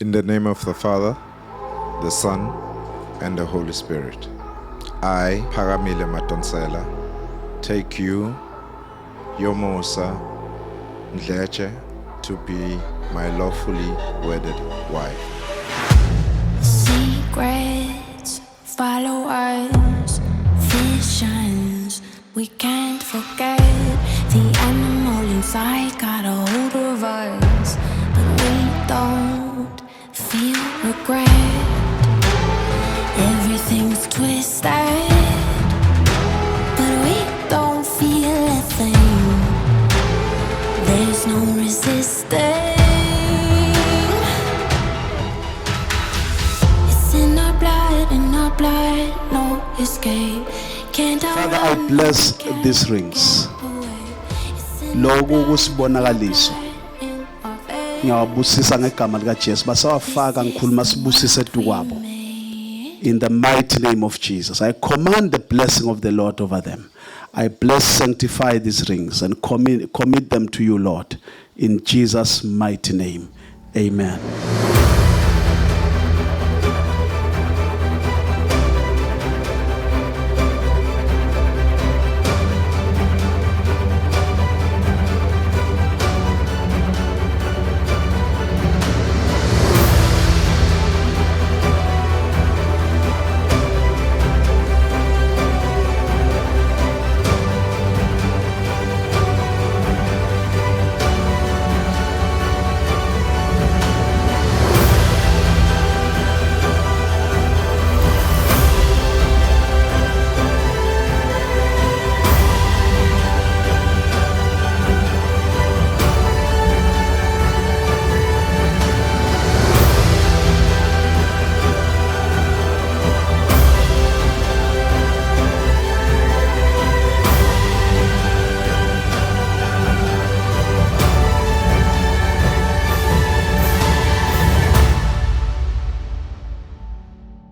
In the name of the Father, the Son, and the Holy Spirit. I, Paramile Matonsela, take you, Yomosa Ndleche, to be my lawfully wedded wife. Secrets follow us, visions we can't forget. The animal inside got a hold of us, but we don't feel regret. Everything's twisted, but we don't feel a thing. There's no resisting. It's in our blood, no escape. Can't Father, I bless these rings. Loku kusibonakaliso ngiyabusisa ngegama lika Jesu basawafaka ngikhuluma sibusise edukwabo. In the mighty name of Jesus, I command the blessing of the Lord over them. I bless, sanctify these rings and commit them to you, Lord. In Jesus' mighty name, amen.